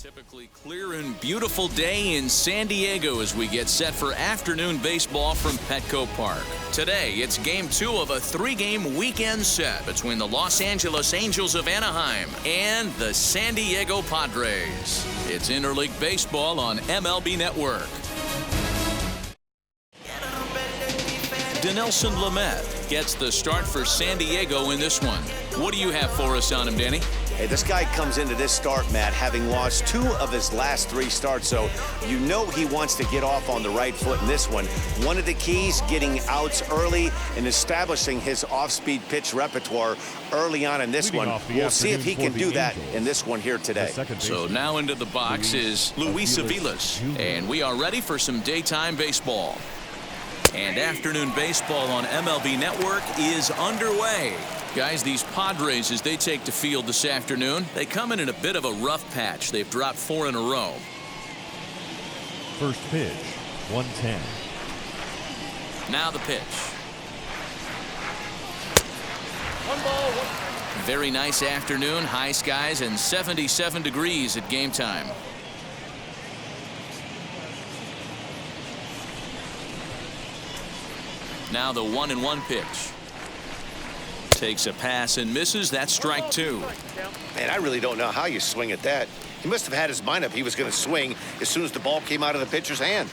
Typically clear and beautiful day in San Diego as we get set for afternoon baseball from Petco Park. Today, it's Game 2 of a 3-game weekend set between the Los Angeles Angels of Anaheim and the San Diego Padres. It's Interleague Baseball on MLB Network. Dinelson Lamet gets the start for San Diego in this one. What do you have for us on him, Danny? Hey, this guy comes into this start, Matt, having lost 2 of his last 3 starts, so you know he wants to get off on the right foot in this one. One of the keys, getting outs early and establishing his off-speed pitch repertoire early on in this one. We'll see if he can do that in this one here today. So now into the box is Luis Aviles, and we are ready for some daytime baseball. And afternoon baseball on MLB Network is underway. Guys, these Padres, as they take the field this afternoon, they come in a bit of a rough patch. They've dropped 4 in a row. First pitch, 110. Now the pitch. Very nice afternoon, high skies and 77 degrees at game time. Now the 1-1 pitch. Takes a pass and misses. That's strike 2. Man, I really don't know how you swing at that. He must have had his mind up he was going to swing as soon as the ball came out of the pitcher's hand.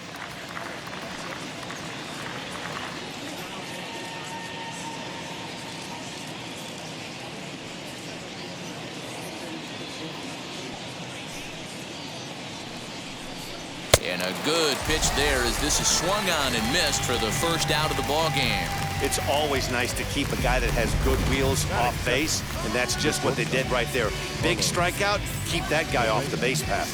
And a good pitch there as this is swung on and missed for the first out of the ball game. It's always nice to keep a guy that has good wheels off base, and that's just what they did right there. Big strikeout, keep that guy off the base path.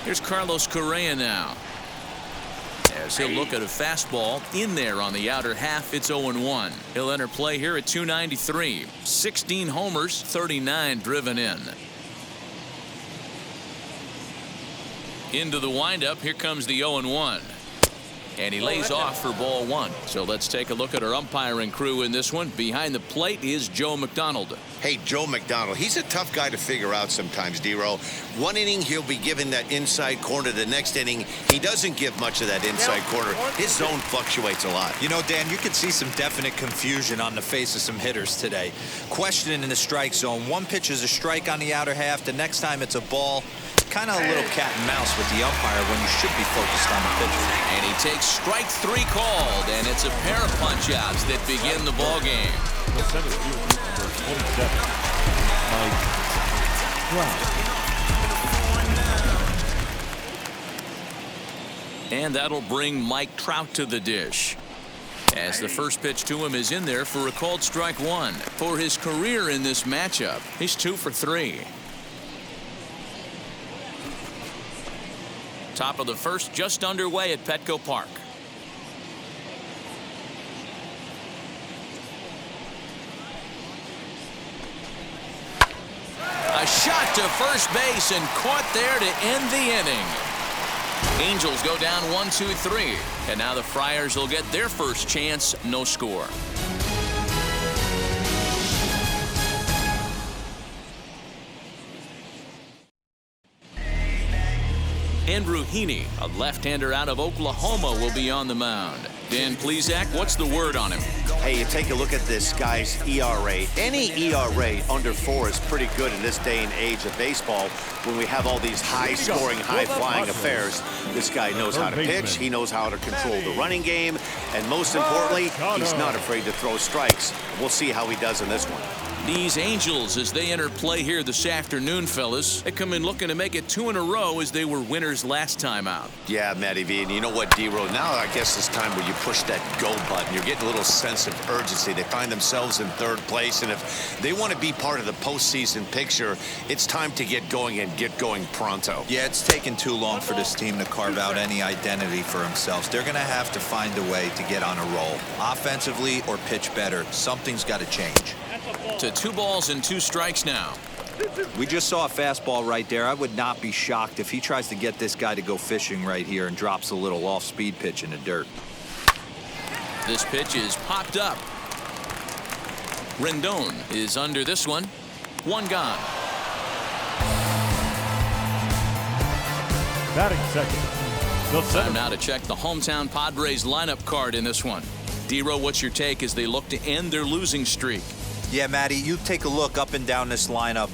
Here's Carlos Correa now. As he'll look at a fastball in there on the outer half. It's 0-1. He'll enter play here at 293. 16 homers, 39 driven in. Into the windup. Here comes the 0-1. And he lays off for ball 1. So let's take a look at our umpiring crew in this one. Behind the plate is Joe McDonald. Hey, Joe McDonald, he's a tough guy to figure out sometimes, D-Row. One inning, he'll be giving that inside corner. The next inning, he doesn't give much of that inside corner. His zone fluctuates a lot. You know, Dan, you can see some definite confusion on the face of some hitters today. Questioning in the strike zone. One pitch is a strike on the outer half. The next time it's a ball. Kind of a little cat and mouse with the umpire when you should be focused on the pitcher. And he takes strike 3 called, and it's a pair of punch-outs that begin the ball game. And that'll bring Mike Trout to the dish. As the first pitch to him is in there for a called strike 1. For his career in this matchup, he's 2 for 3. Top of the first just underway at Petco Park. A shot to first base and caught there to end the inning. Angels go down 1-2-3. And now the Friars will get their first chance. No score. Andrew Heaney, a left-hander out of Oklahoma, will be on the mound. Dan Plesac, what's the word on him? Hey, you take a look at this guy's ERA. Any ERA under 4 is pretty good in this day and age of baseball when we have all these high-scoring, high-flying affairs. This guy knows how to pitch. He knows how to control the running game. And most importantly, he's not afraid to throw strikes. We'll see how he does in this one. These Angels, as they enter play here this afternoon, fellas, they come in looking to make it 2 in a row as they were winners last time out. Yeah, Matty V, and you know what, D-Row, now I guess it's time where you push that go button. You're getting a little sense of urgency. They find themselves in 3rd place, and if they want to be part of the postseason picture, it's time to get going and get going pronto. Yeah, it's taken too long for this team to carve out any identity for themselves. They're going to have to find a way to get on a roll, offensively or pitch better. Something's got to change. To 2 balls and 2 strikes now. We just saw a fastball right there. I would not be shocked if he tries to get this guy to go fishing right here and drops a little off-speed pitch in the dirt. This pitch is popped up. Rendon is under this one. One gone. Batting second. Time now to check the hometown Padres lineup card in this one. D-Row, what's your take as they look to end their losing streak? Yeah, Matty, you take a look up and down this lineup.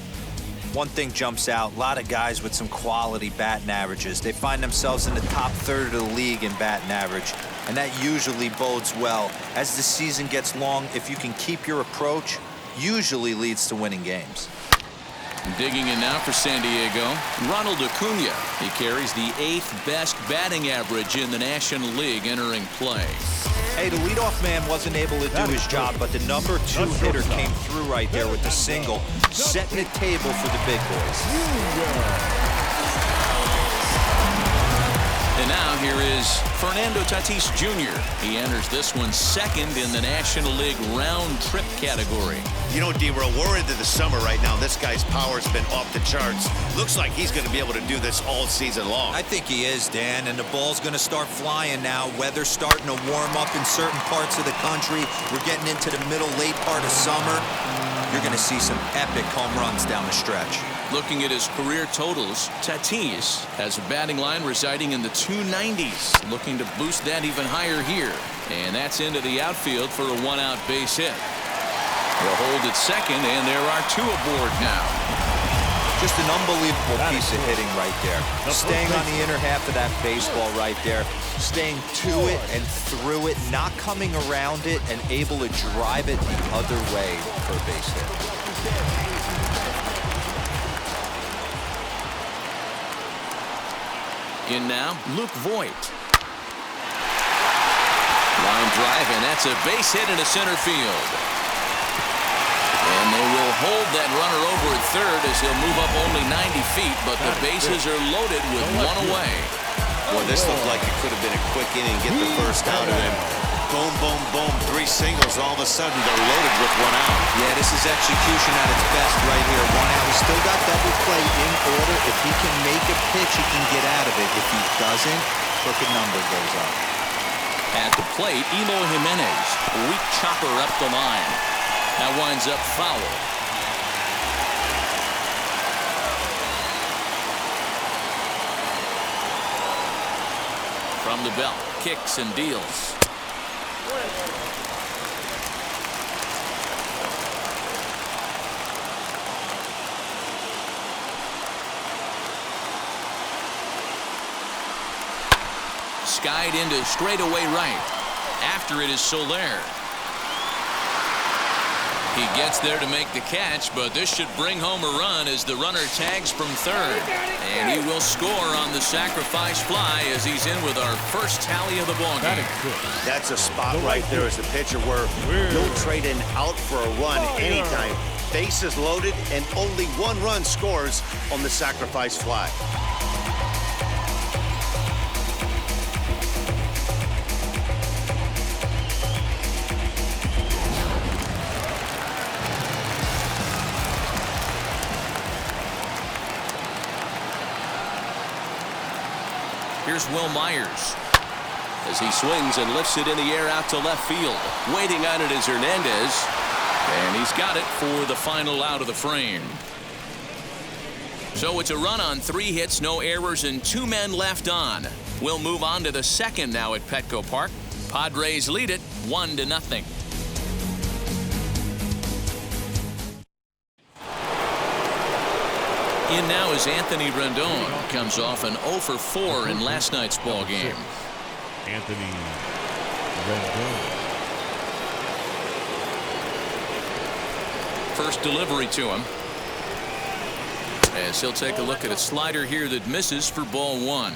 One thing jumps out, a lot of guys with some quality batting averages. They find themselves in the top third of the league in batting average, and that usually bodes well. As the season gets long, if you can keep your approach, usually leads to winning games. Digging in now for San Diego, Ronald Acuna. He carries the 8th best batting average in the National League entering play. Hey, the leadoff man wasn't able to do his job, but the number 2 hitter came through right there with the single, setting the table for the big boys. And now here is Fernando Tatis Jr. He enters this one second in the National League round trip category. You know, D-Row, we're into the summer right now. This guy's power's been off the charts. Looks like he's going to be able to do this all season long. I think he is, Dan, and the ball's going to start flying now. Weather's starting to warm up in certain parts of the country. We're getting into the middle, late part of summer. You're going to see some epic home runs down the stretch. Looking at his career totals, Tatis has a batting line residing in the 290s, looking to boost that even higher here. And that's into the outfield for a 1-out base hit. He'll hold at second, and there are 2 aboard now. Just an unbelievable piece of hitting right there. Staying on the inner half of that baseball right there, staying to it and through it, not coming around it, and able to drive it the other way for a base hit. In now, Luke Voit. Line drive, and that's a base hit into center field. And they will hold that runner over at third as he'll move up only 90 feet, but the bases are loaded with 1 away. Well, this looked like it could have been a quick inning, get the first out of him. Boom, boom, boom, 3 singles. All of a sudden, they're loaded with 1 out. Yeah, this is execution at its best right here. 1 out. He's still got double play in order. If he can make a pitch, he can get out of it. If he doesn't, crooked number goes up. At the plate, Eloy Jimenez. A weak chopper up the line. That winds up foul. From the belt, kicks and deals. Skied into straightaway right. After it is Soler. He gets there to make the catch, but this should bring home a run as the runner tags from third. And he will score on the sacrifice fly as he's in with our first tally of the ballgame. That's a spot right there as a pitcher where you'll trade an out for a run anytime. Bases loaded, and only 1 run scores on the sacrifice fly. Here's Will Myers as he swings and lifts it in the air out to left field. Waiting on it is Hernandez, and he's got it for the final out of the frame. So it's a run on 3 hits, no errors, and 2 men left on. We'll move on to the second now at Petco Park. Padres lead it 1-0. In now is Anthony Rendon. Comes off an 0 for 4 in last night's ball game. Anthony Rendon. First delivery to him. As he'll take a look at a slider here that misses for ball 1.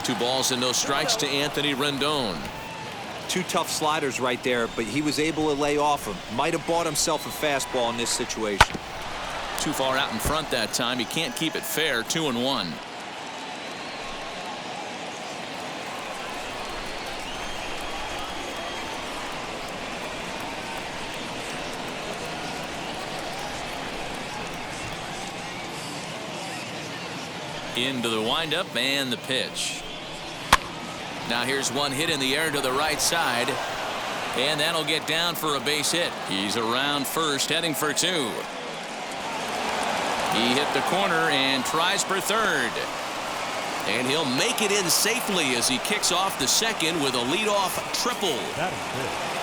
Two balls and no strikes to Anthony Rendon. 2 tough sliders right there, but he was able to lay off them. Might have bought himself a fastball in this situation. Too far out in front that time. He can't keep it fair. 2-1. Into the windup and the pitch. Now here's one hit in the air to the right side. And that'll get down for a base hit. He's around first, heading for two. He hit the corner and tries for third. And he'll make it in safely as he kicks off the second with a leadoff triple. That is good.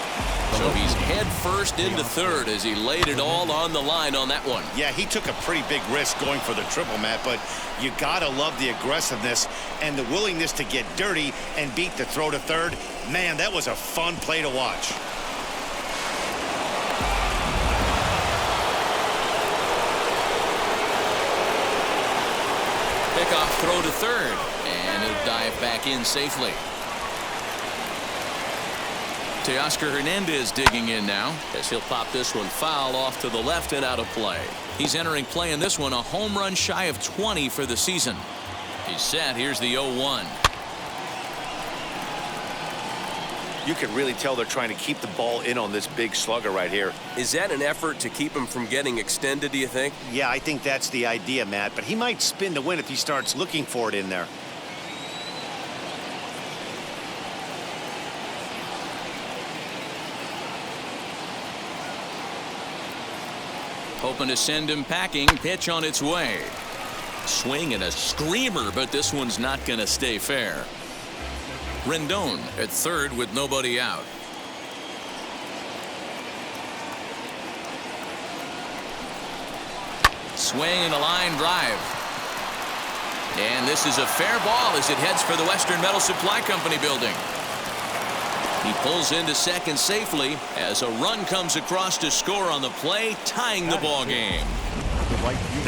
So he's head first into third as he laid it all on the line on that one. Yeah, he took a pretty big risk going for the triple, Matt, but you gotta love the aggressiveness and the willingness to get dirty and beat the throw to third. Man, that was a fun play to watch. Pickoff throw to third, and he'll dive back in safely. Teoscar Hernandez digging in now as he'll pop this one foul off to the left and out of play. He's entering play in this one a home run shy of 20 for the season. He's set. Here's the 0-1. You can really tell they're trying to keep the ball in on this big slugger right here. Is that an effort to keep him from getting extended, do you think? Yeah, I think that's the idea, Matt, but he might spin to win if he starts looking for it in there. Hoping to send him packing. Pitch on its way. Swing and a screamer, but this one's not going to stay fair. Rendon at third with nobody out. Swing and a line drive. And this is a fair ball as it heads for the Western Metal Supply Company building. He pulls into second safely as a run comes across to score on the play, tying the ball game.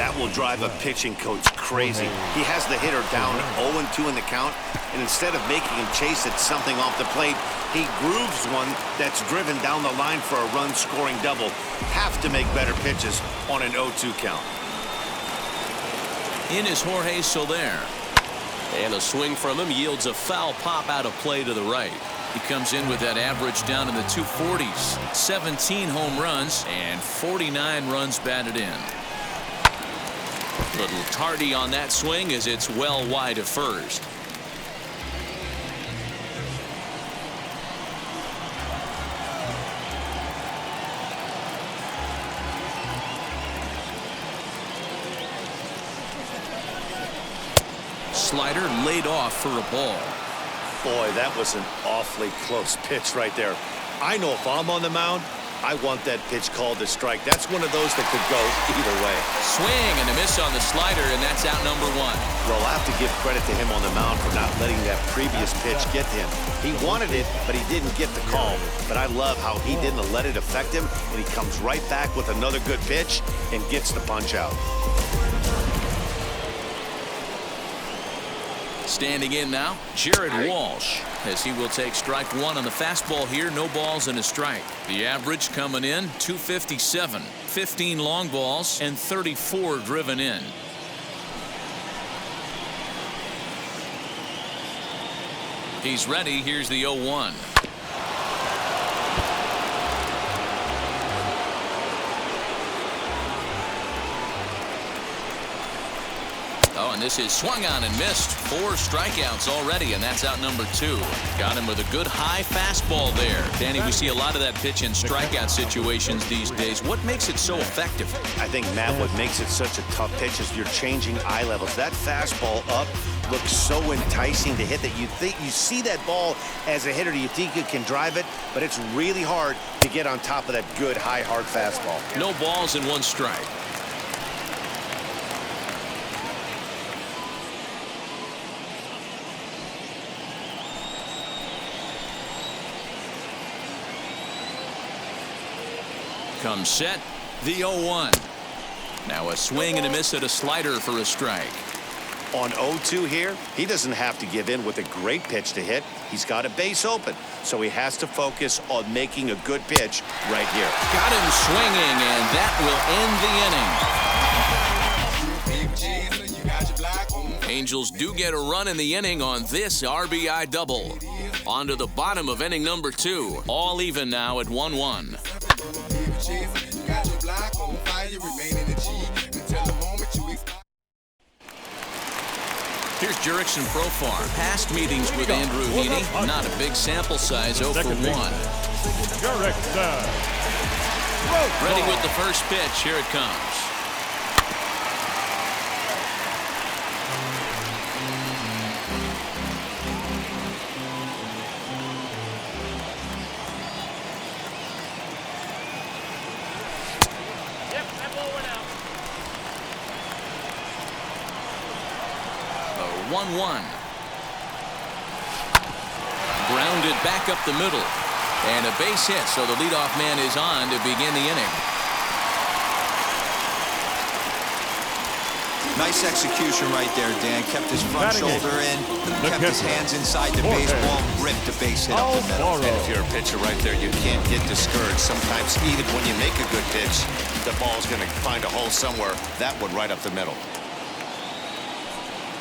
That will drive a pitching coach crazy. He has the hitter down 0-2 in the count, and instead of making him chase at something off the plate, he grooves one that's driven down the line for a run-scoring double. Have to make better pitches on an 0-2 count. In is Jorge Soler. And a swing from him yields a foul pop out of play to the right. He comes in with that average down in the 240s. 17 home runs and 49 runs batted in. Little tardy on that swing as it's well wide of first. Slider laid off for a ball. Boy, that was an awfully close pitch right there. I know if I'm on the mound, I want that pitch called a strike. That's one of those that could go either way. Swing and a miss on the slider, and that's out number one. Well, I have to give credit to him on the mound for not letting that previous pitch get to him. He wanted it, but he didn't get the call. But I love how he didn't let it affect him, and he comes right back with another good pitch and gets the punch out. Standing in now, Jared Walsh, as he will take strike one on the fastball here. No balls and a strike. The average coming in 257, 15 long balls and 34 driven in. He's ready. Here's the 0-1. Oh, and this is swung on and missed. 4 strikeouts already, and that's out number 2. Got him with a good high fastball there. Danny, we see a lot of that pitch in strikeout situations these days. What makes it so effective? I think, Matt, what makes it such a tough pitch is you're changing eye levels. That fastball up looks so enticing to hit that you see that ball as a hitter, you think you can drive it, but it's really hard to get on top of that good high hard fastball. No balls and 1 strike. Comes set, the 0-1. Now a swing and a miss at a slider for a strike. On 0-2 here, he doesn't have to give in with a great pitch to hit. He's got a base open, so he has to focus on making a good pitch right here. Got him swinging, and that will end the inning. Angels do get a run in the inning on this RBI double. On to the bottom of inning number 2. All even now at 1-1. Here's Jurickson Profar. Past meetings with Andrew Heaney. Not a big sample size, 0 for 1. Jurickson. Ready with the first pitch. Here it comes. The 1-1. Grounded back up the middle. And a base hit, so the leadoff man is on to begin the inning. Nice execution right there, Dan. Kept his front shoulder in, kept his hands inside the baseball, ripped the base hit up the middle. And if you're a pitcher right there, you can't get discouraged. Sometimes even when you make a good pitch, the ball's going to find a hole somewhere. That one right up the middle.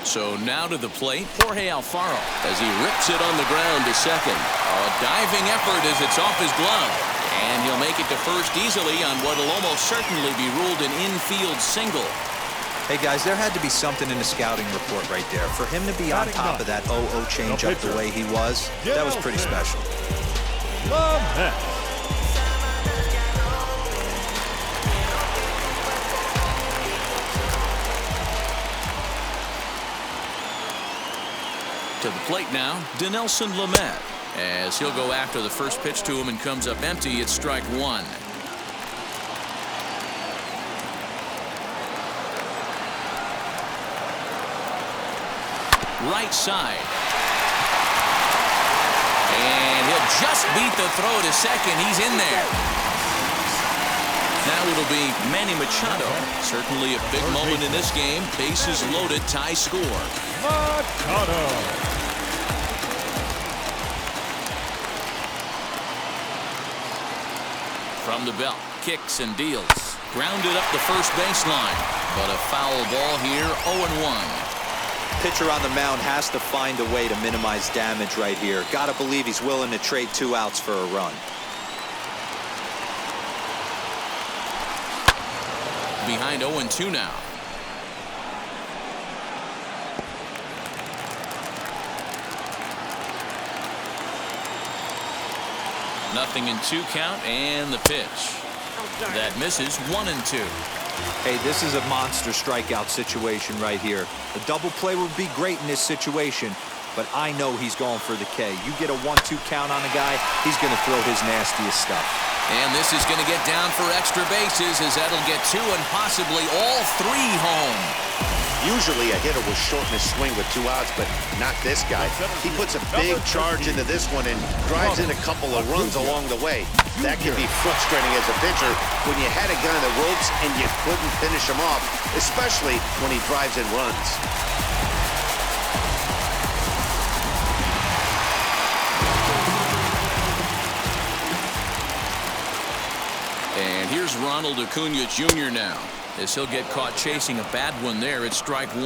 So now to the plate, Jorge Alfaro as he rips it on the ground to second. A diving effort as it's off his glove. And he'll make it to first easily on what will almost certainly be ruled an infield single. Hey, guys, there had to be something in the scouting report right there. For him to be on top of that 0-0 changeup the way he was, that was pretty special. To the plate now, Dinelson Lamet. As he'll go after the first pitch to him and comes up empty, it's strike 1. Right side. And he'll just beat the throw to second. He's in there. Now it'll be Manny Machado. Certainly a big moment in this game. Bases loaded, tie score. Machado. From the belt, kicks and deals. Grounded up the first baseline. But a foul ball here, 0-1. Pitcher on the mound has to find a way to minimize damage right here. Got to believe he's willing to trade 2 outs for a run. Behind 0-2 now. Nothing in 2 count, and the pitch. That misses 1-2. Hey, this is a monster strikeout situation right here. A double play would be great in this situation, but I know he's going for the K. You get a 1-2 count on a guy, he's going to throw his nastiest stuff. And this is going to get down for extra bases as that'll get 2 and possibly all 3 home. Usually a hitter will shorten his swing with 2 outs, but not this guy. He puts a big charge into this one and drives in a couple of runs along the way. That can be frustrating as a pitcher when you had a guy on the ropes and you couldn't finish him off, especially when he drives in runs. And here's Ronald Acuna Jr. now. As he'll get caught chasing a bad one there, it's strike 1.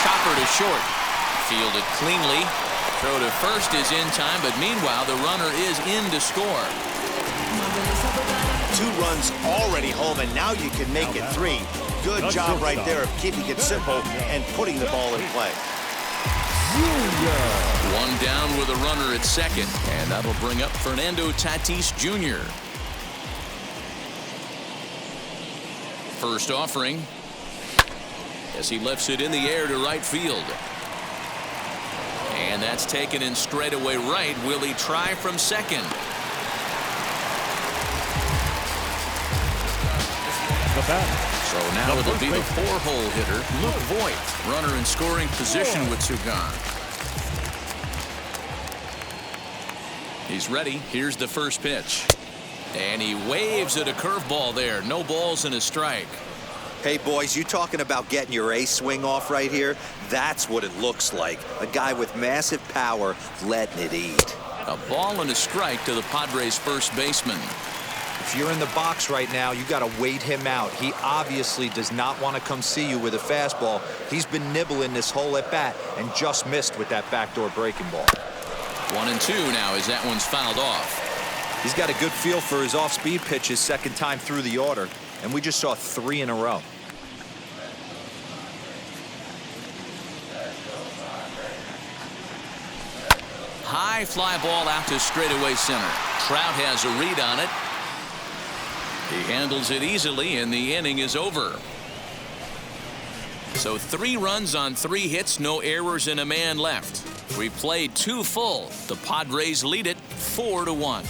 Chopper to short. Fielded cleanly. Throw to first is in time, but meanwhile the runner is in to score. 2 runs already home, and now you can make it 3. Good job right there of keeping it simple and putting the ball in play. 1 down with a runner at second, and that'll bring up Fernando Tatis Jr. First offering as he lifts it in the air to right field. And that's taken in straightaway right. Will he try from second? The bat. So now it'll be the 4-hole hitter, Luke Voigt. Runner in scoring position with 2 gone. He's ready. Here's the first pitch. And he waves at a curveball there. No balls and a strike. Hey, boys, you talking about getting your ace swing off right here? That's what it looks like. A guy with massive power letting it eat. A ball and a strike to the Padres' first baseman. If you're in the box right now, you got to wait him out. He obviously does not want to come see you with a fastball. He's been nibbling this whole at bat and just missed with that backdoor breaking ball. 1-2 now as that one's fouled off. He's got a good feel for his off-speed pitches second time through the order, and we just saw 3 in a row. High fly ball out to straightaway center. Trout has a read on it. He handles it easily, and the inning is over. So 3 runs on 3 hits, no errors, and a man left. We played 2 full. The Padres lead it 4-1.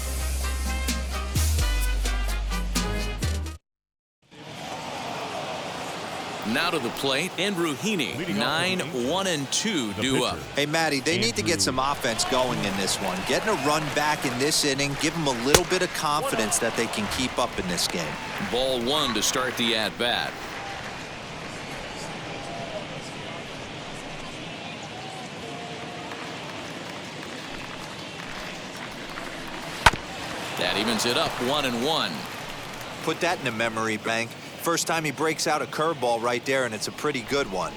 Now to the plate, Andrew Heaney, 9-1-2 due up. Hey, Matty, they need to get some offense going in this one. Getting a run back in this inning, give them a little bit of confidence that they can keep up in this game. Ball 1 to start the at-bat. That evens it up 1-1. Put that in a memory bank. First time he breaks out a curveball right there, and it's a pretty good one.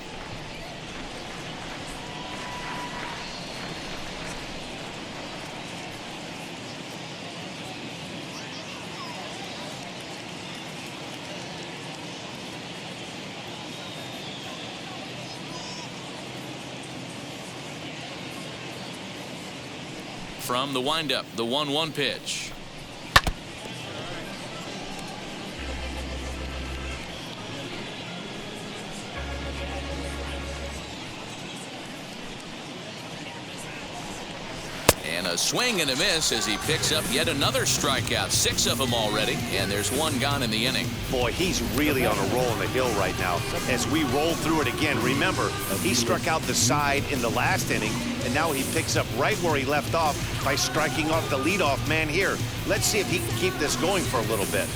From the windup, the 1-1 pitch. And a swing and a miss as he picks up yet another strikeout. 6 of them already, and there's 1 gone in the inning. Boy, he's really on a roll on the hill right now. As we roll through it again, remember, he struck out the side in the last inning, and now he picks up right where he left off by striking off the leadoff man here. Let's see if he can keep this going for a little bit.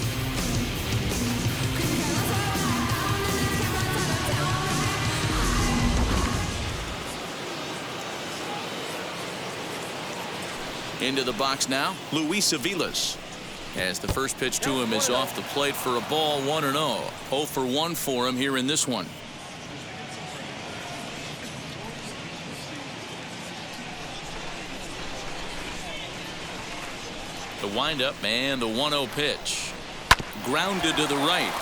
Into the box now, Luis Aviles. As the first pitch to him is off the plate for a ball, 1-0. 0 for 1 for him here in this one. The windup and the 1-0 pitch. Grounded to the right.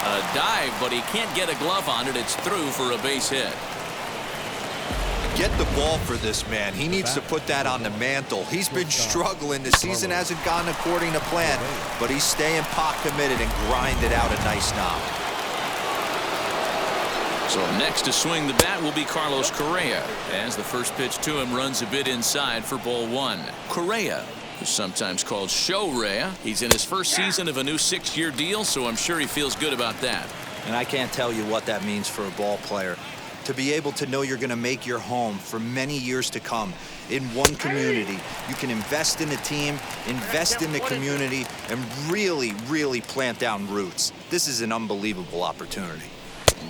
A dive, but he can't get a glove on it. It's through for a base hit. Get the ball for this man. He needs to put that on the mantle. He's been struggling. The season hasn't gone according to plan, but he's staying pot committed and grinded out a nice knock. So next to swing the bat will be Carlos Correa, as the first pitch to him runs a bit inside for ball 1. Correa, who's sometimes called Show-Rea. He's in his first season of a new 6-year deal, so I'm sure he feels good about that. And I can't tell you what that means for a ball player. To be able to know you're going to make your home for many years to come in one community. You can invest in the team, invest in the community, and really, really plant down roots. This is an unbelievable opportunity.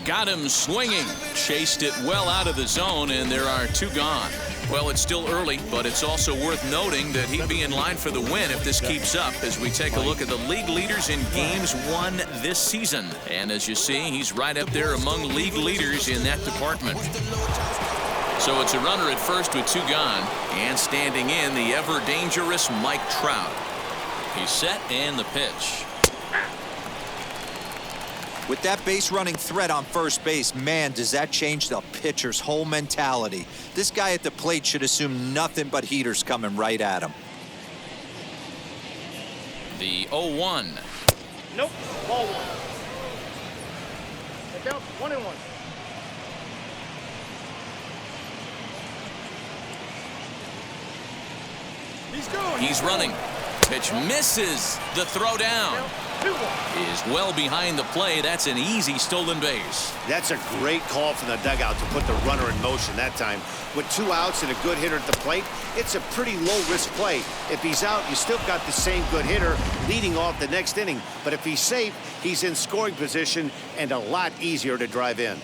Got him swinging. Chased it well out of the zone, and there are 2 gone. Well, it's still early, but it's also worth noting that he'd be in line for the win if this keeps up as we take a look at the league leaders in games won this season. And as you see, he's right up there among league leaders in that department. So it's a runner at first with 2 gone, and standing in the ever-dangerous Mike Trout. He's set and the pitch. With that base running threat on first base, man, does that change the pitcher's whole mentality. This guy at the plate should assume nothing but heaters coming right at him. The 0-1. Nope, ball 1. Get down, 1-1. He's going. He's running. Pitch misses. The throw down is well behind the play. That's an easy stolen base. That's a great call from the dugout to put the runner in motion that time. With 2 outs and a good hitter at the plate, it's a pretty low-risk play. If he's out, you still got the same good hitter leading off the next inning. But if he's safe, he's in scoring position and a lot easier to drive in.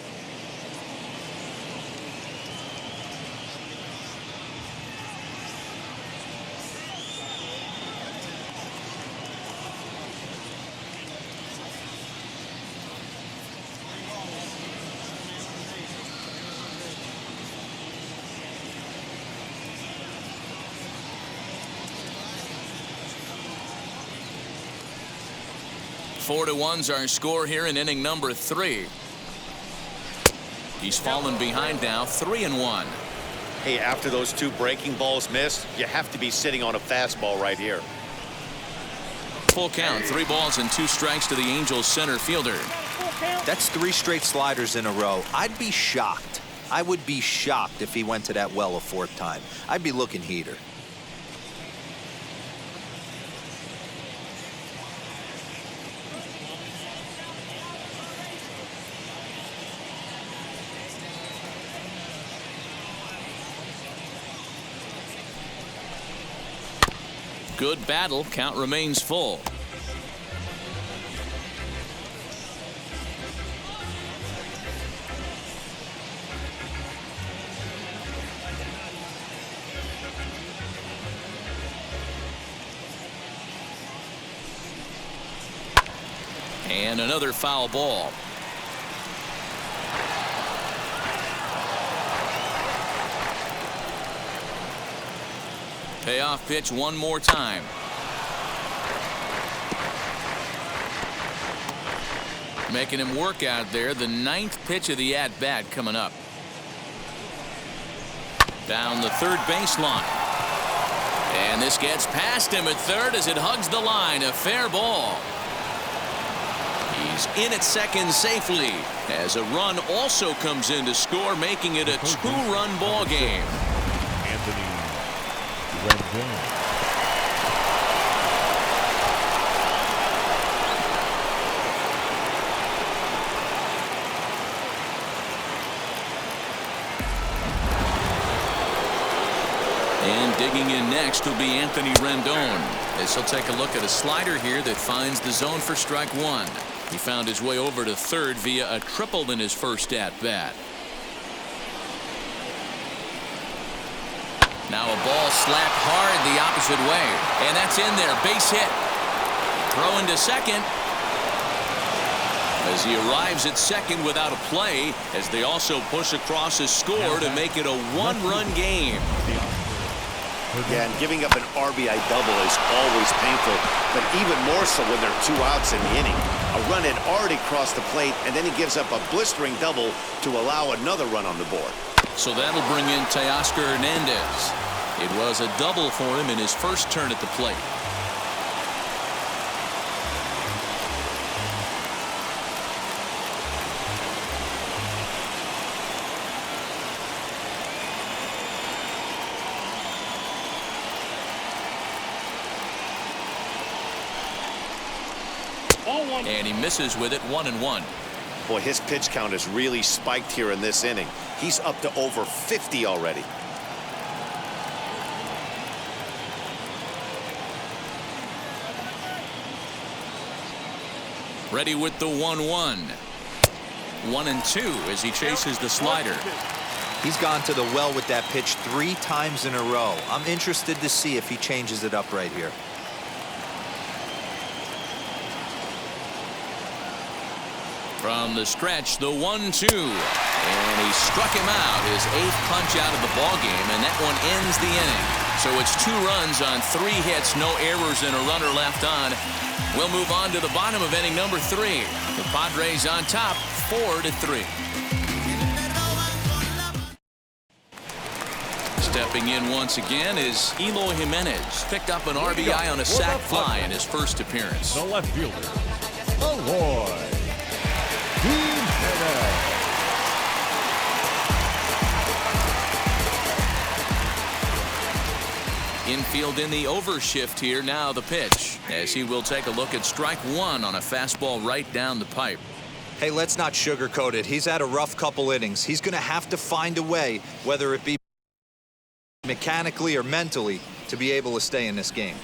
4-1's our score here in inning number 3. He's fallen behind now, 3-1. Hey, after those 2 breaking balls missed, you have to be sitting on a fastball right here. Full count, 3 balls and 2 strikes to the Angels center fielder. That's 3 straight sliders in a row. I'd be shocked. I would be shocked if he went to that well a 4th time. I'd be looking heater. Good battle. Count remains full. And another foul ball. Payoff pitch one more time. Making him work out there. The 9th pitch of the at-bat coming up. Down the third baseline. And this gets past him at third as it hugs the line. A fair ball. He's in at second safely as a run also comes in to score, making it a 2-run ball game. Rendon. And digging in next will be Anthony Rendon, as he'll take a look at a slider here that finds the zone for strike 1. He found his way over to third via a triple in his first at-bat. Now a ball slapped hard the opposite way, and that's in there. Base hit. Throw into second as he arrives at second without a play, as they also push across a score to make it a 1-run game. Yeah, and giving up an RBI double is always painful, but even more so when there are 2 outs in the inning. A run had already crossed the plate, and then he gives up a blistering double to allow another run on the board. So that'll bring in Teoscar Hernandez. It was a double for him in his first turn at the plate. And he misses with it, 1-1. Boy, his pitch count has really spiked here in this inning. He's up to over 50 already. Ready with the 1-1. 1-2 as he chases the slider. He's gone to the well with that pitch 3 times in a row. I'm interested to see if he changes it up right here. From the stretch, the 1-2. And he struck him out, his 8th punch out of the ball game, and that one ends the inning. So it's 2 runs on 3 hits, no errors, and a runner left on. We'll move on to the bottom of inning number 3. The Padres on top, 4-3. Stepping in once again is Eloy Jimenez. Picked up an RBI on a sac fly in his first appearance. The left fielder, Eloy Jimenez. Infield in the overshift here. Now the pitch, as he will take a look at strike 1 on a fastball right down the pipe. Hey, let's not sugarcoat it. He's had a rough couple innings. He's going to have to find a way, whether it be mechanically or mentally, to be able to stay in this game.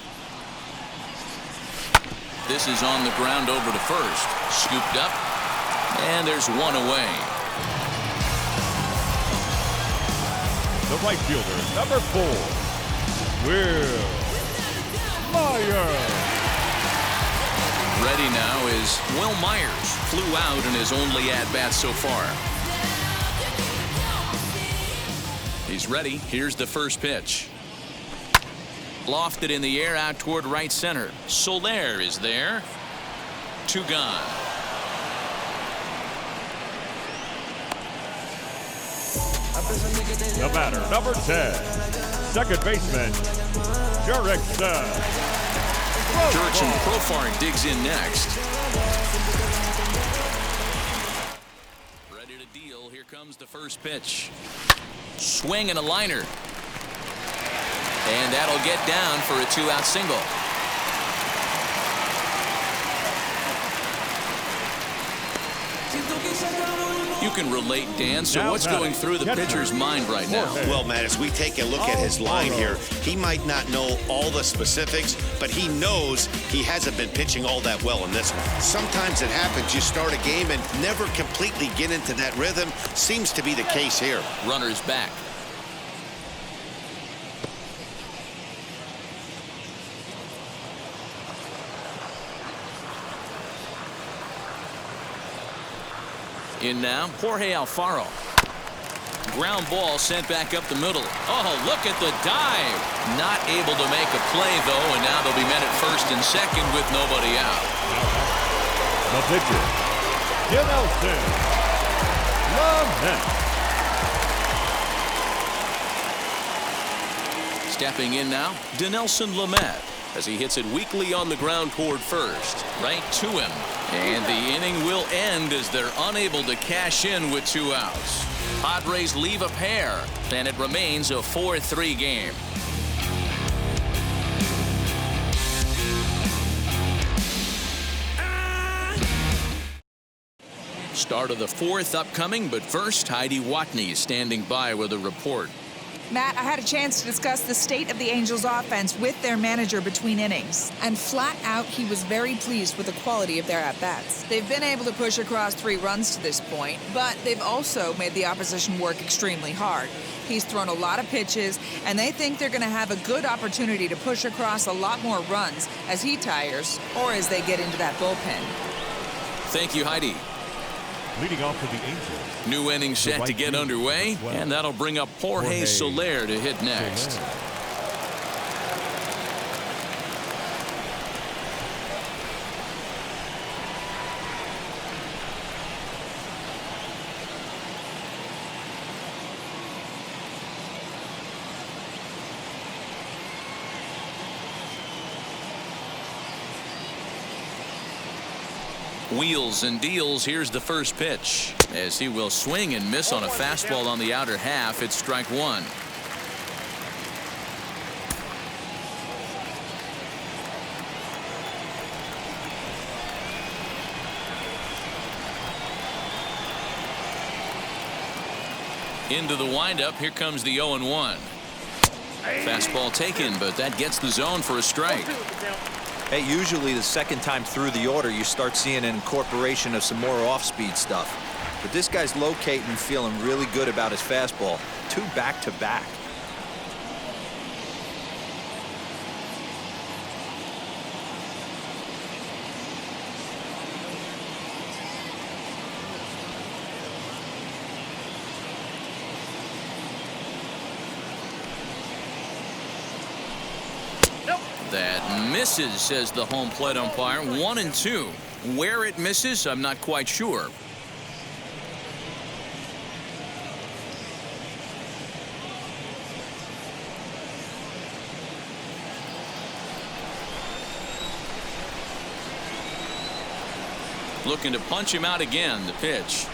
This is on the ground over to first. Scooped up, and there's 1 away. The right fielder, number 4, Will Myers. Ready now is Will Myers. Flew out in his only at-bat so far. He's ready. Here's the first pitch. Lofted in the air out toward right center. Soler is there. 2 gone. The batter, number 10, second baseman, Jurickson. Jurickson Profar digs in next. Ready to deal. Here comes the first pitch. Swing and a liner. And that'll get down for a 2-out single. You can relate, Dan. So what's going through the pitcher's mind right now? Well, Matt, as we take a look at his line here, he might not know all the specifics, but he knows he hasn't been pitching all that well in this one. Sometimes it happens. You start a game and never completely get into that rhythm. Seems to be the case here. Runner's back. In now, Jorge Alfaro. Ground ball sent back up the middle. Oh, look at the dive. Not able to make a play, though, and now they'll be men at first and second with nobody out. The pitcher, Dinelson Lamet. Stepping in now, Dinelson Lamet, as he hits it weakly on the ground toward first. Right to him. And the inning will end as they're unable to cash in with 2 outs. Padres leave a pair, and it remains a 4-3 game. Start of the 4th upcoming, but first, Heidi Watney standing by with a report. Matt, I had a chance to discuss the state of the Angels offense with their manager between innings, and flat out he was very pleased with the quality of their at-bats. They've been able to push across 3 runs to this point, but they've also made the opposition work extremely hard. He's thrown a lot of pitches, and they think they're going to have a good opportunity to push across a lot more runs as he tires or as they get into that bullpen. Thank you, Heidi. Leading off for the Angels. New inning set to get underway, and that'll bring up Jorge Soler to hit next. Wheels and deals. Here's the first pitch as he will swing and miss on a fastball on the outer half. It's strike 1. Into the windup. Here comes the 0-1. Fastball taken, but that gets the zone for a strike. Hey, usually the second time through the order, you start seeing an incorporation of some more off-speed stuff. But this guy's locating and feeling really good about his fastball. 2 back-to-back. That misses, says the home plate umpire. 1-2. Where it misses, I'm not quite sure. Looking to punch him out again. The pitch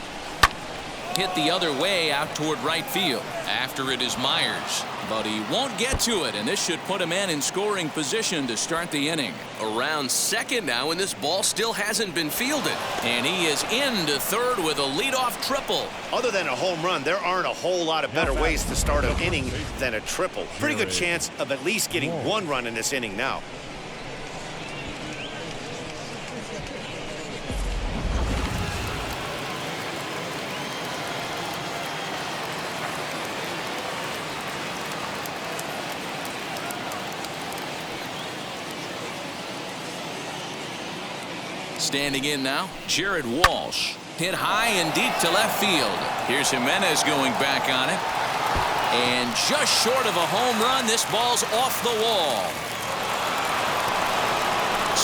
hit the other way out toward right field. After it is Myers, but he won't get to it, and this should put a man in scoring position to start the inning. Around second now, and this ball still hasn't been fielded, and he is into third with a leadoff triple. Other than a home run, there aren't a whole lot of better ways to start an inning than a triple. Pretty good chance of at least getting 1 run in this inning now. Standing in now, Jared Walsh. Hit high and deep to left field. Here's Jimenez going back on it. And just short of a home run, this ball's off the wall.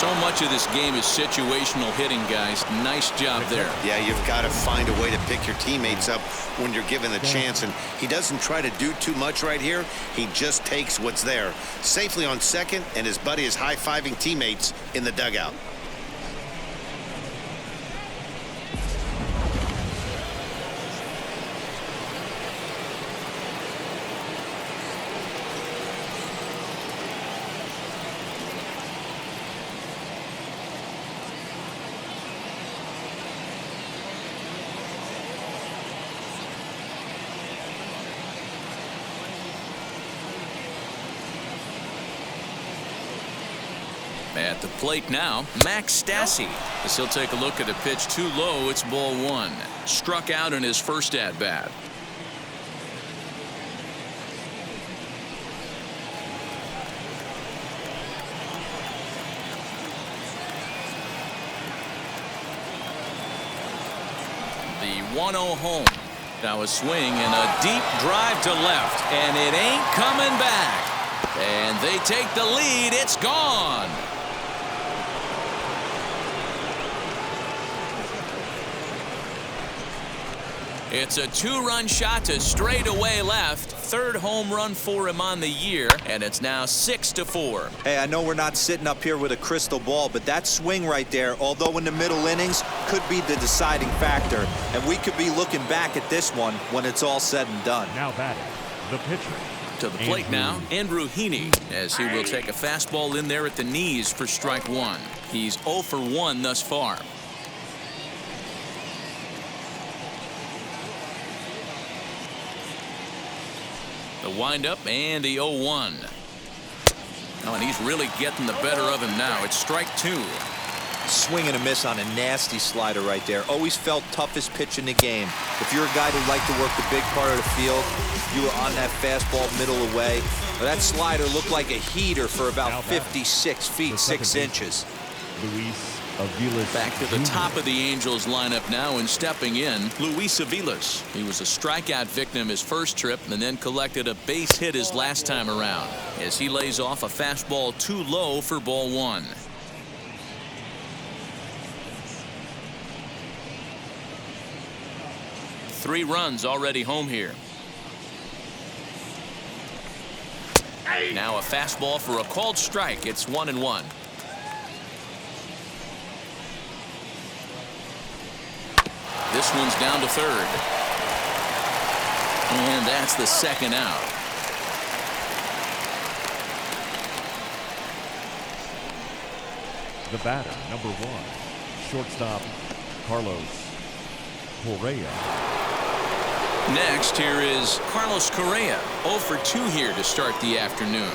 So much of this game is situational hitting, guys. Nice job there. Yeah, you've got to find a way to pick your teammates up when you're given the chance, and he doesn't try to do too much right here. He just takes what's there. Safely on second, and his buddy is high-fiving teammates in the dugout. At the plate now, Max Stassi. As he'll take a look at a pitch too low, it's ball one. Struck out in his first at-bat. The 1-0 home. Now a swing and a deep drive to left, and it ain't coming back. And they take the lead. It's gone. It's a two-run shot to straightaway left. Third home run for him on the year, and it's now 6-4. Hey, I know we're not sitting up here with a crystal ball, but that swing right there, although in the middle innings, could be the deciding factor. And we could be looking back at this one when it's all said and done. Now batting, the pitcher. To the plate now, Andrew Heaney, as he will take a fastball in there at the knees for strike one. He's 0 for 1 thus far. The windup and the 0-1. Oh, and he's really getting the better of him now. It's strike two. Swing and a miss on a nasty slider right there. Always felt toughest pitch in the game. If you're a guy who liked to work the big part of the field, you were on that fastball middle away. But that slider looked like a heater for about 56 feet 6 inches. Back to the top of the Angels lineup now, and stepping in, Luis Aviles. He was a strikeout victim his first trip and then collected a base hit his last time around, as he lays off a fastball too low for ball one. Three runs already home here. Now a fastball for a called strike. It's 1-1. This one's down to third. And that's the second out. The batter, number one, shortstop Carlos Porreya. Next, here is Carlos Correa, 0 for 2 here to start the afternoon.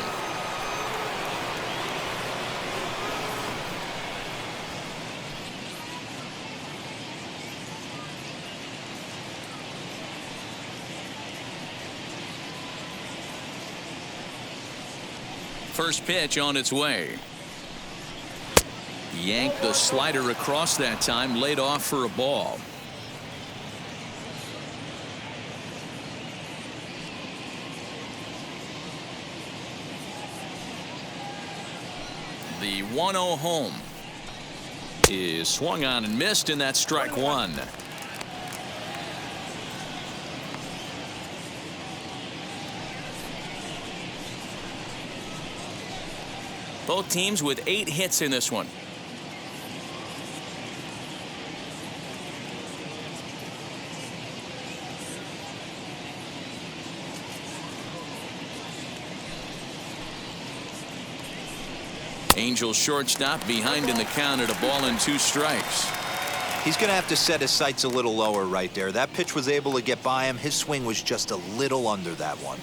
First pitch on its way. Yanked the slider across that time, laid off for a ball. The 1-0 home is swung on and missed, and that's strike one. Both teams with 8 hits in this one. Angels shortstop behind in the count at 1-2 strikes. He's going to have to set his sights a little lower right there. That pitch was able to get by him. His swing was just a little under that one.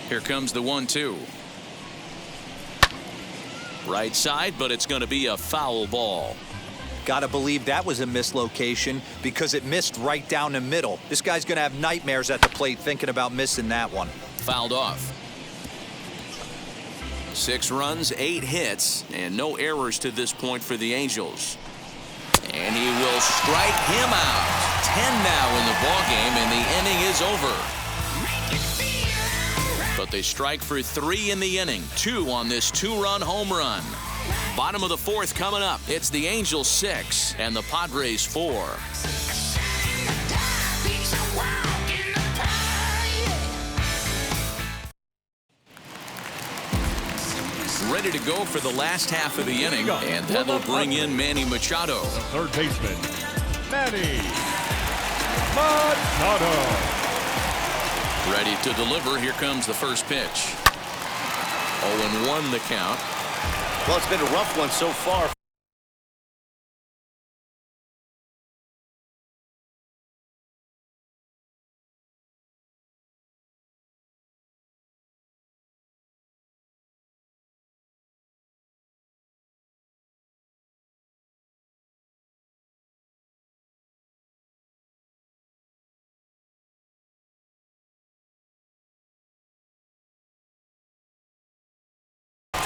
Here comes the 1-2. Right side, but it's going to be a foul ball. Gotta believe that was a mislocation because it missed right down the middle. This guy's gonna have nightmares at the plate thinking about missing that one. Fouled off. 6 runs, 8 hits, and no errors to this point for the Angels. And he will strike him out. 10 now in the ballgame, and the inning is over. But they strike for 3 in the inning. 2 on this 2-run home run. Bottom of the 4th coming up. It's the Angels 6 and the Padres 4. Ready to go for the last half of the inning, and that'll bring in Manny Machado. The third baseman, Manny Machado. Ready to deliver. Here comes the first pitch. 0-1 the count. Well, it's been a rough one so far.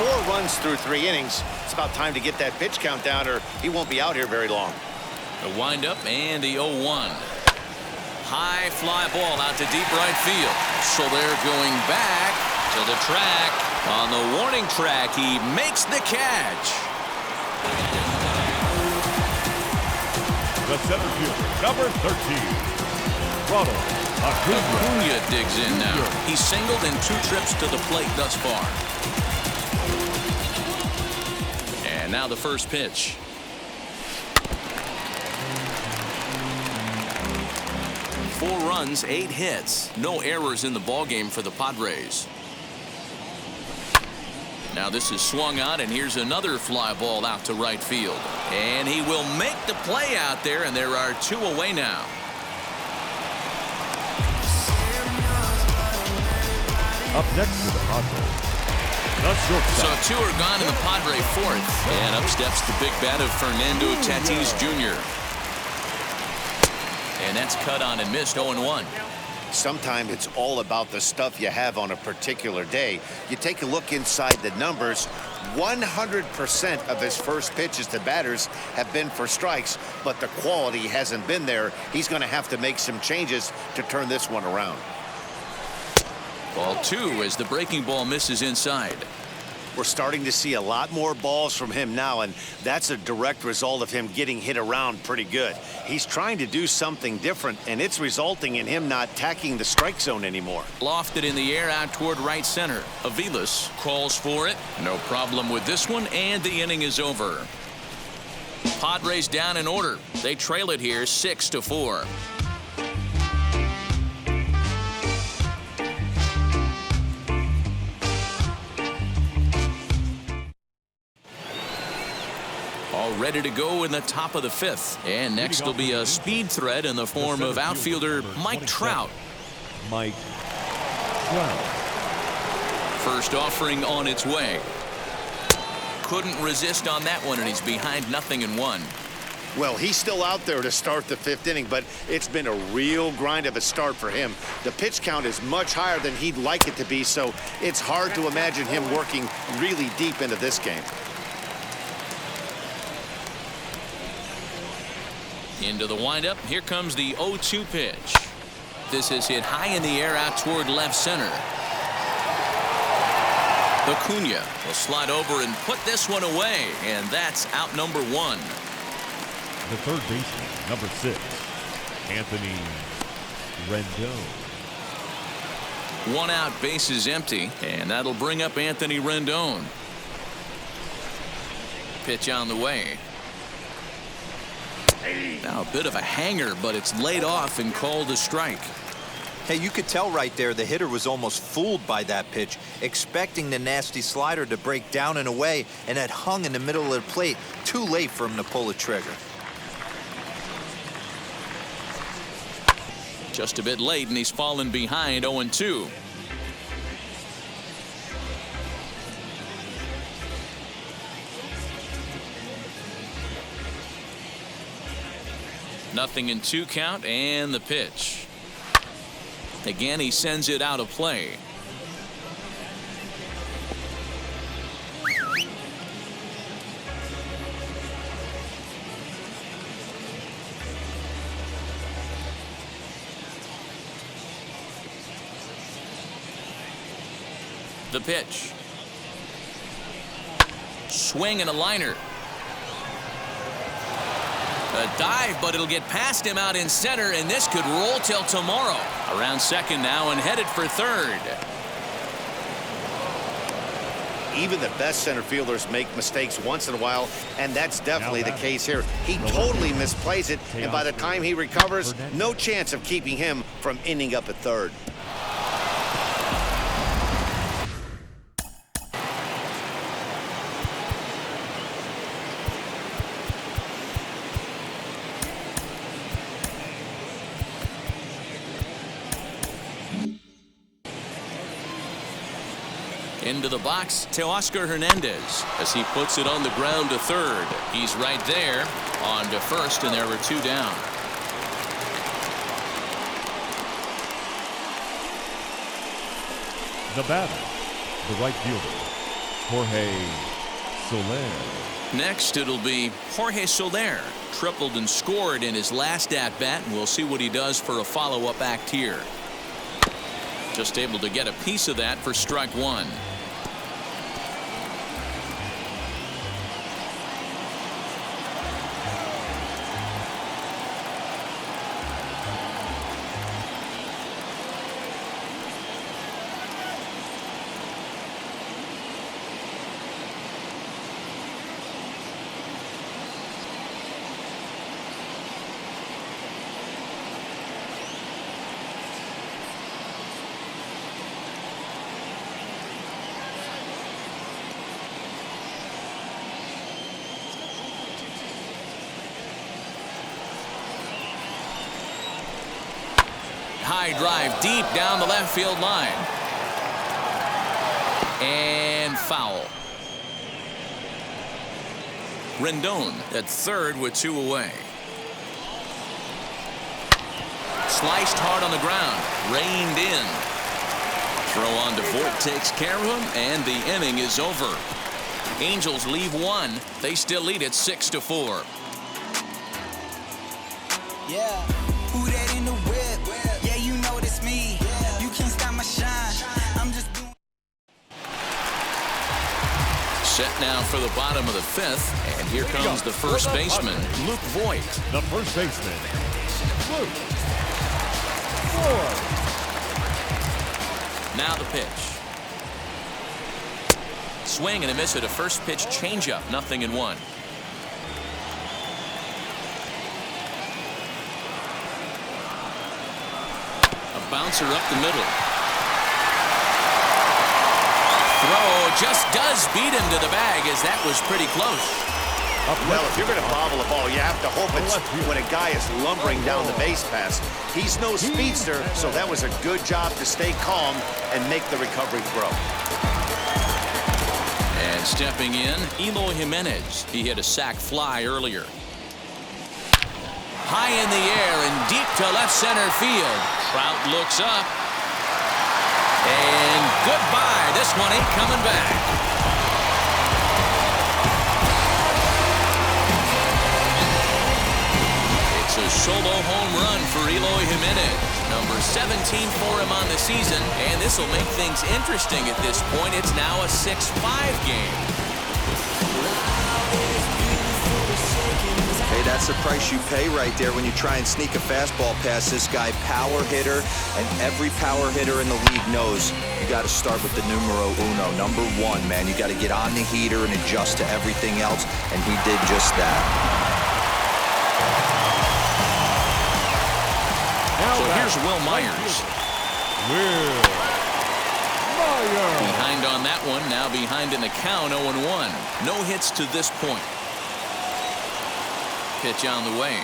Four runs through 3 innings. It's about time to get that pitch count down, or he won't be out here very long. The windup and the 0-1. High fly ball out to deep right field. So they're going back to the track. On the warning track, he makes the catch. The center fielder, number 13, Ronald Acuna digs in now. He's singled in 2 trips to the plate thus far. And now the first pitch. Four runs, 8 hits. No errors in the ballgame for the Padres. Now this is swung out, and here's another fly ball out to right field. And he will make the play out there, and there are 2 away now. Up next to the Padres, the shortstop. So 2 are gone in the Padre 4th. And up steps the big bat of Fernando Tatis Jr. And that's cut on and missed. 0-1. Sometimes it's all about the stuff you have on a particular day. You take a look inside the numbers. 100% of his first pitches to batters have been for strikes, but the quality hasn't been there. He's going to have to make some changes to turn this one around. Ball 2 as the breaking ball misses inside. We're starting to see a lot more balls from him now, and that's a direct result of him getting hit around pretty good. He's trying to do something different, and it's resulting in him not tacking the strike zone anymore. Lofted in the air out toward right center. Aviles calls for it. No problem with this one, and the inning is over. Padres down in order. They trail it here 6-4. All ready to go in the top of the 5th. And next will be a speed threat in the form of outfielder Mike Trout. Mike Trout. First offering on its way. Couldn't resist on that one, and he's behind 0-1. Well, he's still out there to start the 5th inning, but it's been a real grind of a start for him. The pitch count is much higher than he'd like it to be, so it's hard to imagine him working really deep into this game. Into the windup. Here comes the 0-2 pitch. This is hit high in the air out toward left center. Acuna will slide over and put this one away, and that's out number 1. The third baseman, number 6, Anthony Rendon. 1 out, base is empty, and that'll bring up Anthony Rendon. Pitch on the way. Now a bit of a hanger, but it's laid off and called a strike. Hey, you could tell right there the hitter was almost fooled by that pitch, expecting the nasty slider to break down and away, and had hung in the middle of the plate too late for him to pull the trigger. Just a bit late, and he's fallen behind 0-2. 0-2 count, and the pitch. Again, he sends it out of play. The pitch. Swing and a liner. A dive, but it'll get past him out in center, and this could roll till tomorrow. Around second now and headed for third. Even the best center fielders make mistakes once in a while, and that's definitely the case here. He totally misplays it, and by the time he recovers, no chance of keeping him from ending up at third. Into the box to Oscar Hernandez as he puts it on the ground to third. He's right there on to first, and there were 2 down. The batter, the right fielder, Jorge Soler. Next, it'll be Jorge Soler. Tripled and scored in his last at-bat, and we'll see what he does for a follow-up act here. Just able to get a piece of that for strike 1. High drive deep down the left field line. And foul. Rendon at third with 2 away. Sliced hard on the ground. Reined in. Throw on to Voigt takes care of him, and the inning is over. Angels leave 1. They still lead it 6-4. Yeah. Who that in the whip? Yeah, you know it's me. You can't stop my shine. I'm just doing. Set now for the bottom of the 5th, and here comes the first baseman, Luke Voigt. The first baseman, Luke Voigt. Now the pitch. Swing and a miss at a first pitch changeup, 0-1. Bouncer up the middle. Throw just does beat him to the bag, as that was pretty close. Well, if you're going to bobble a ball, you have to hope it's when a guy is lumbering down the base pass. He's no speedster, so that was a good job to stay calm and make the recovery throw. And stepping in, Eloy Jimenez. He hit a sac fly earlier. High in the air and deep to left center field. Trout looks up. And goodbye. This one ain't coming back. It's a solo home run for Eloy Jimenez. Number 17 for him on the season. And this will make things interesting at this point. It's now a 6-5 game. Hey, that's the price you pay right there when you try and sneak a fastball past this guy. Power hitter, and every power hitter in the league knows you got to start with the numero uno, number 1, man. You got to get on the heater and adjust to everything else, and he did just that. So here's Will Myers. Behind on that one, now behind in the count, 0-1. No hits to this point. Pitch on the way.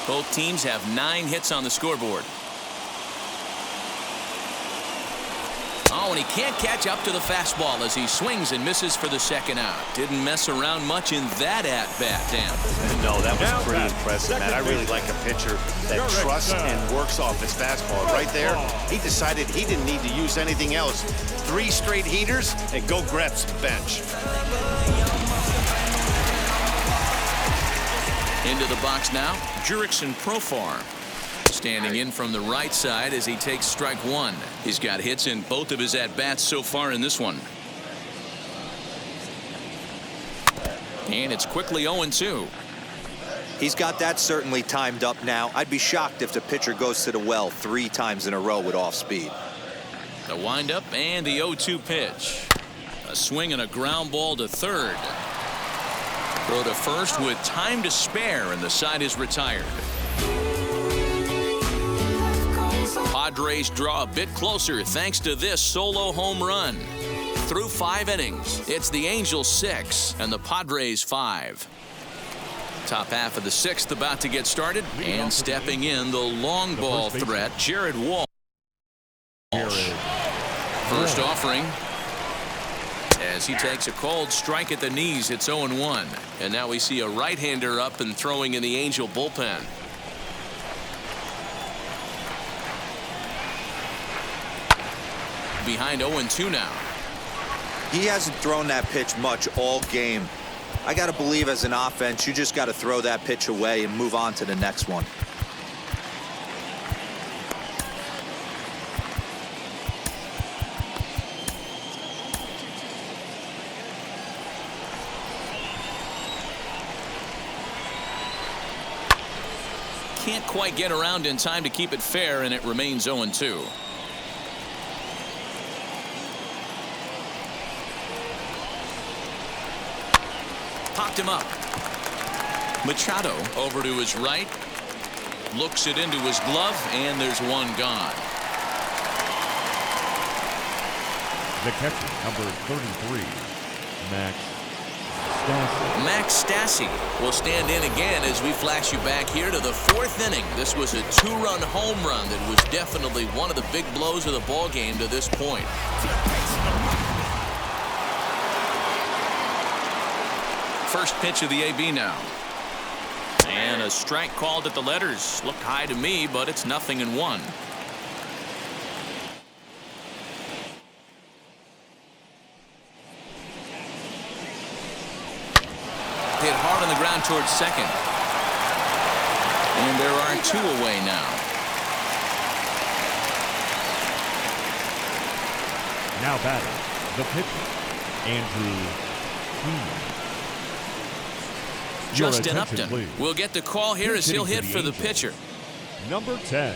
Both teams have 9 hits on the scoreboard. Oh, and he can't catch up to the fastball as he swings and misses for the second out. Didn't mess around much in that at-bat, Dan. No, that was pretty impressive, man. I really like a pitcher that trusts and works off his fastball. Right there, he decided he didn't need to use anything else. 3 straight heaters and go grab some bench. Into the box now, Jurickson Profar. Standing in from the right side as he takes strike 1. He's got hits in both of his at-bats so far in this one. And it's quickly 0-2. He's got that certainly timed up now. I'd be shocked if the pitcher goes to the well 3 times in a row with off speed. The windup and the 0-2 pitch. A swing and a ground ball to third. Throw to first with time to spare, and the side is retired. Padres draw a bit closer thanks to this solo home run. Through 5 innings, it's the Angels 6 and the Padres 5. Top half of the 6th about to get started, and stepping in the long ball threat, Jared Walsh. First offering as he takes a cold strike at the knees. It's 0-1, and now we see a right-hander up and throwing in the Angel bullpen. Behind 0-2 now. He hasn't thrown that pitch much all game. I got to believe as an offense, you just got to throw that pitch away and move on to the next one. Can't quite get around in time to keep it fair, and it remains 0-2. Popped him up. Machado over to his right. Looks it into his glove, and there's one gone. The catcher, number 33, Max Stassi will stand in again as we flash you back here to the 4th inning. This was a 2-run home run that was definitely one of the big blows of the ball game to this point. First pitch of the AB now. And a strike called at the letters. Looked high to me, but it's 0-1. Hit hard on the ground towards second. And there are 2 away now. Now batting, the pitcher, Andrew Heaney. Justin Upton will get the call here as he'll hit for the pitcher. Number 10,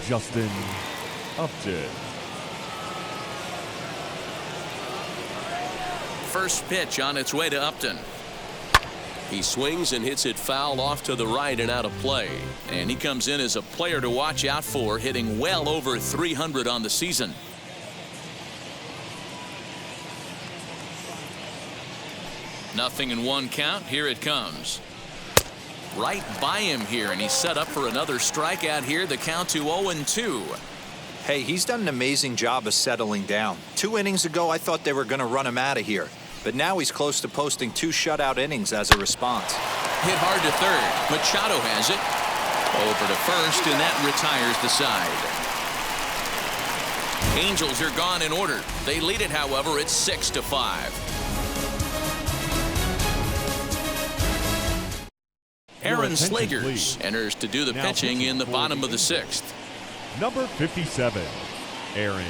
Justin Upton. First pitch on its way to Upton. He swings and hits it foul off to the right and out of play. And he comes in as a player to watch out for, hitting well over 300 on the season. Nothing in 1 count. Here it comes. Right by him here, and he's set up for another strikeout here. The count to 0-2. Hey, he's done an amazing job of settling down. 2 innings ago, I thought they were going to run him out of here. But now he's close to posting 2 shutout innings as a response. Hit hard to third. Machado has it. Over to first, and that retires the side. Angels are gone in order. They lead it, however. It's 6-5. Aaron Slegers enters to do the pitching in the bottom of the 6th. Number 57, Aaron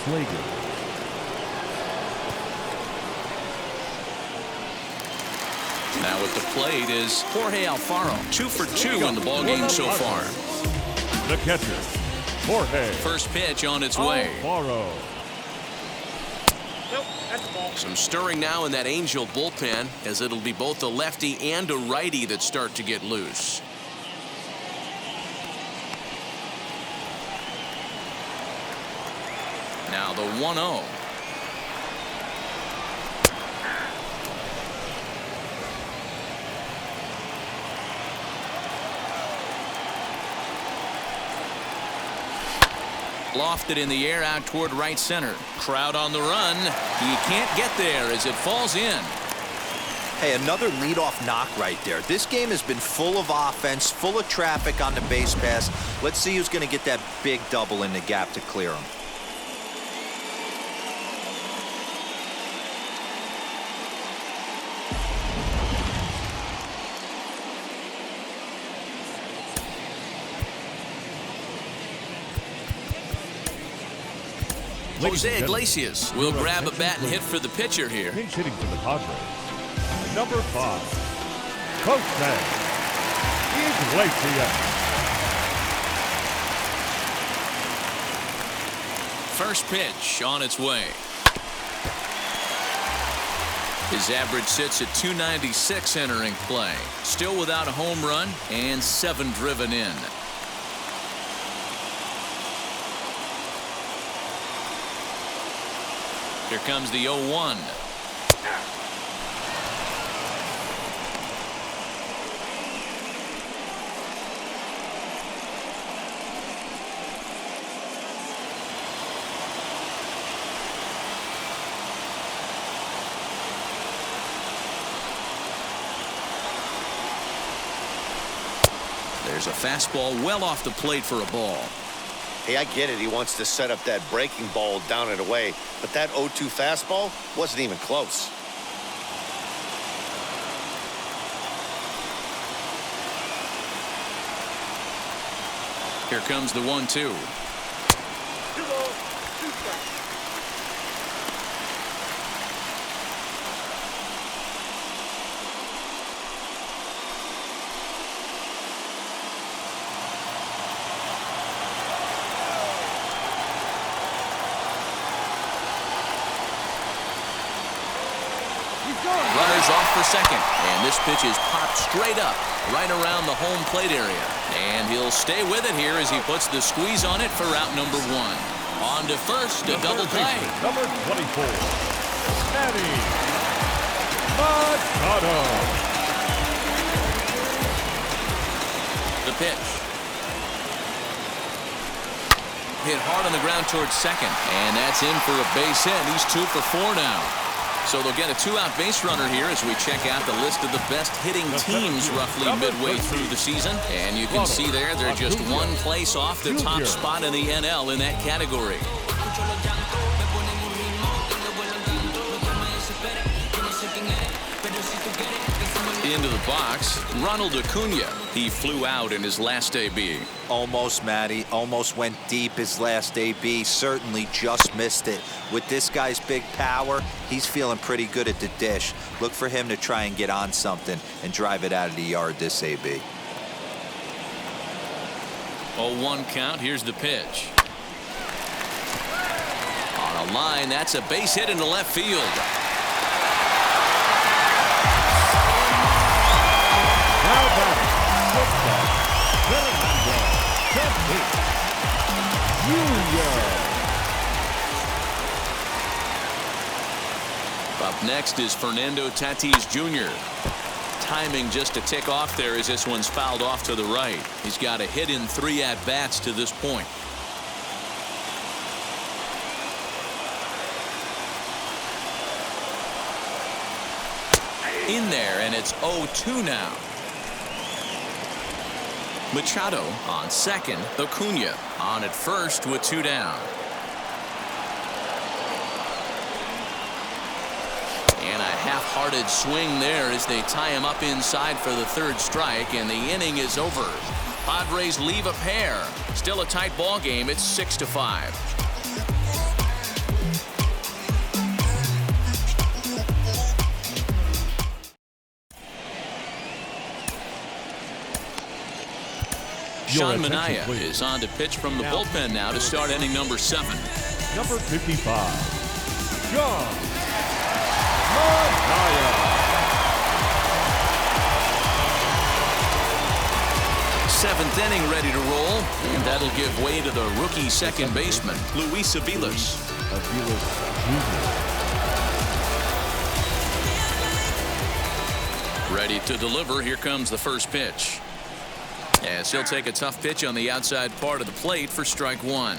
Slegers. Now at the plate is Jorge Alfaro. 2 for 2 in the ballgame so far. The catcher, Jorge. First pitch on its way. Alfaro. Nope, that's the ball. Some stirring now in that Angel bullpen, as it'll be both a lefty and a righty that start to get loose. Now the 1-0. Lofted in the air out toward right center. Trout on the run. He can't get there as it falls in. Hey, another leadoff knock right there. This game has been full of offense, full of traffic on the base pass. Let's see who's going to get that big double in the gap to clear him. Jose Iglesias will grab a bat and hit for the pitcher here. Pinch hitting for the Padres. Number 5, Jose Iglesias. First pitch on its way. His average sits at 296 entering play. Still without a home run and 7 driven in. Here comes the 0-1. There's a fastball well off the plate for a ball. Hey, I get it. He wants to set up that breaking ball down and away, but that 0-2 fastball wasn't even close. Here comes the 1-2. 2 balls, 2 strikes. Runners off for second, and this pitch is popped straight up right around the home plate area, and he'll stay with it here as he puts the squeeze on it for out number 1. On to first, a double play. Number 24, Manny Machado. The pitch. Hit hard on the ground towards second, and that's in for a base hit. He's 2 for 4 now. So they'll get a 2-out base runner here as we check out the list of the best hitting teams roughly midway through the season. And you can see there they're just 1 place off the top spot in the NL in that category. Into the box, Ronald Acuna. He flew out in his last AB. Almost, Matty. Almost went deep his last AB. Certainly just missed it. With this guy's big power, he's feeling pretty good at the dish. Look for him to try and get on something and drive it out of the yard this AB. 0-1 count. Here's the pitch. On a line, that's a base hit into left field. Now batting, Fernando Tatis Jr. Up next is Fernando Tatis Jr. Timing just a tick off there as this one's fouled off to the right. He's got a hit in 3 at-bats to this point. In there, and it's 0-2 now. Machado on second. Acuna on at first with 2 down. And a half-hearted swing there as they tie him up inside for the 3rd strike, and the inning is over. Padres leave a pair. Still a tight ball game. It's 6-5. Sean Manaea is on to pitch from the bullpen now to start inning number 7. Number 55, Sean Manaea. 7th inning ready to roll, and that'll give way to the rookie second baseman, Luis Aviles. Ready to deliver. Here comes the first pitch. As he'll take a tough pitch on the outside part of the plate for strike 1.